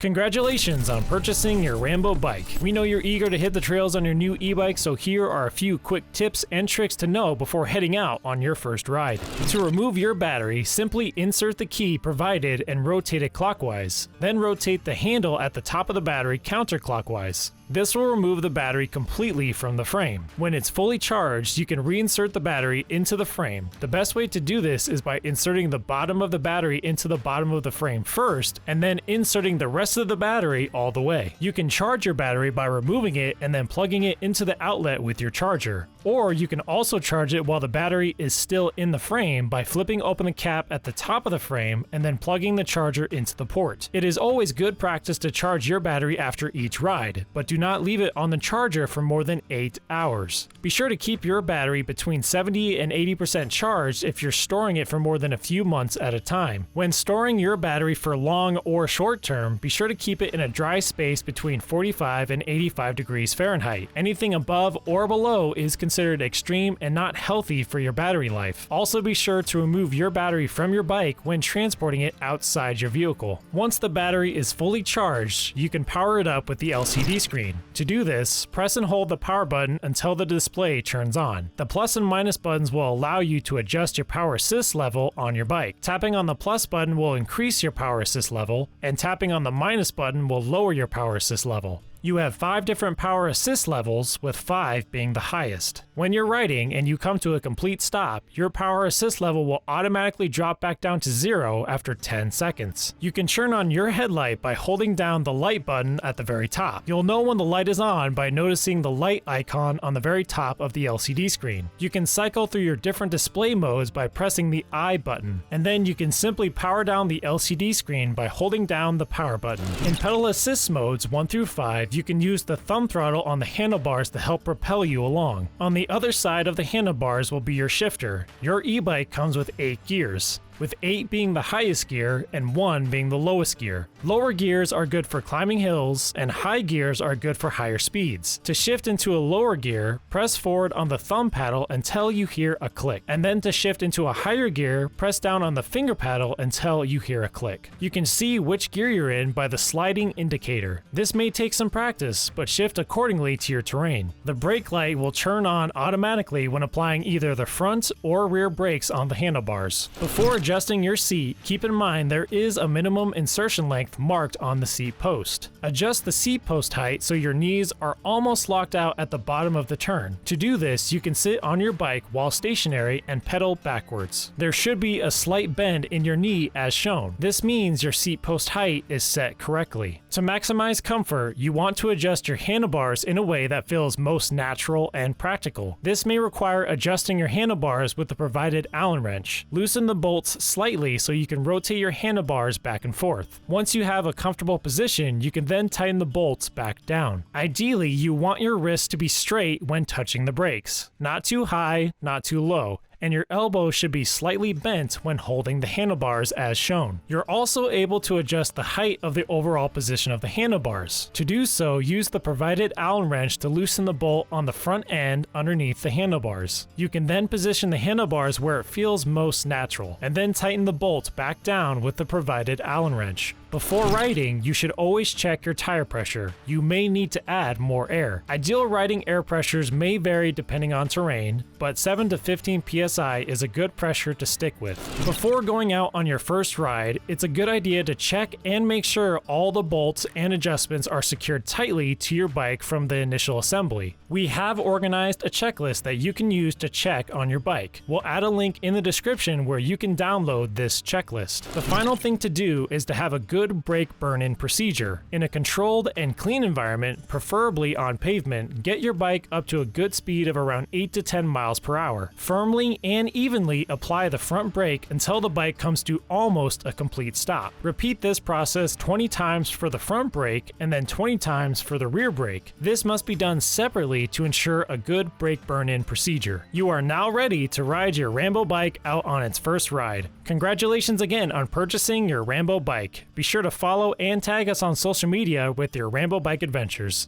Congratulations on purchasing your Rambo bike. We know you're eager to hit the trails on your new e-bike, so here are a few quick tips and tricks to know before heading out on your first ride. To remove your battery, simply insert the key provided and rotate it clockwise. Then rotate the handle at the top of the battery counterclockwise. This will remove the battery completely from the frame. When it's fully charged, you can reinsert the battery into the frame. The best way to do this is by inserting the bottom of the battery into the bottom of the frame first, and then inserting the rest of the battery all the way. You can charge your battery by removing it and then plugging it into the outlet with your charger. Or you can also charge it while the battery is still in the frame by flipping open the cap at the top of the frame and then plugging the charger into the port. It is always good practice to charge your battery after each ride, but do not leave it on the charger for more than 8 hours. Be sure to keep your battery between 70 and 80% charged if you're storing it for more than a few months at a time. When storing your battery for long or short term, be sure to keep it in a dry space between 45 and 85 degrees Fahrenheit. Anything above or below is considered extreme and not healthy for your battery life. Also be sure to remove your battery from your bike when transporting it outside your vehicle. Once the battery is fully charged, you can power it up with the LCD screen. To do this, press and hold the power button until the display turns on. The plus and minus buttons will allow you to adjust your power assist level on your bike. Tapping on the plus button will increase your power assist level, and tapping on the minus button will lower your power assist level. You have 5 different power assist levels, with 5 being the highest. When you're riding and you come to a complete stop, your power assist level will automatically drop back down to 0 after 10 seconds. You can turn on your headlight by holding down the light button at the very top. You'll know when the light is on by noticing the light icon on the very top of the LCD screen. You can cycle through your different display modes by pressing the I button, and then you can simply power down the LCD screen by holding down the power button. In pedal assist modes 1 through 5, you can use the thumb throttle on the handlebars to help propel you along. On the other side of the handlebars will be your shifter. Your e-bike comes with 8 gears, with 8 being the highest gear and 1 being the lowest gear. Lower gears are good for climbing hills, and high gears are good for higher speeds. To shift into a lower gear, press forward on the thumb paddle until you hear a click, and then to shift into a higher gear, press down on the finger paddle until you hear a click. You can see which gear you're in by the sliding indicator. This may take some practice, but shift accordingly to your terrain. The brake light will turn on automatically when applying either the front or rear brakes on the handlebars. Before adjusting your seat, keep in mind there is a minimum insertion length marked on the seat post. Adjust the seat post height so your knees are almost locked out at the bottom of the turn. To do this, you can sit on your bike while stationary and pedal backwards. There should be a slight bend in your knee as shown. This means your seat post height is set correctly. To maximize comfort, you want to adjust your handlebars in a way that feels most natural and practical. This may require adjusting your handlebars with the provided Allen wrench. Loosen the bolts slightly so you can rotate your handlebars back and forth. Once you have a comfortable position, you can then tighten the bolts back down. Ideally, you want your wrists to be straight when touching the brakes. Not too high, not too low, and your elbow should be slightly bent when holding the handlebars as shown. You're also able to adjust the height of the overall position of the handlebars. To do so, use the provided Allen wrench to loosen the bolt on the front end underneath the handlebars. You can then position the handlebars where it feels most natural, and then tighten the bolt back down with the provided Allen wrench. Before riding, you should always check your tire pressure. You may need to add more air. Ideal riding air pressures may vary depending on terrain, but 7 to 15 psi is a good pressure to stick with. Before going out on your first ride, it's a good idea to check and make sure all the bolts and adjustments are secured tightly to your bike from the initial assembly. We have organized a checklist that you can use to check on your bike. We'll add a link in the description where you can download this checklist. The final thing to do is to have a good brake burn-in procedure. In a controlled and clean environment, preferably on pavement, get your bike up to a good speed of around 8 to 10 miles per hour. Firmly and evenly apply the front brake until the bike comes to almost a complete stop. Repeat this process 20 times for the front brake and then 20 times for the rear brake. This must be done separately to ensure a good brake burn-in procedure. You are now ready to ride your Rambo bike out on its first ride. Congratulations again on purchasing your Rambo bike. Be sure to follow and tag us on social media with your Rambo bike adventures.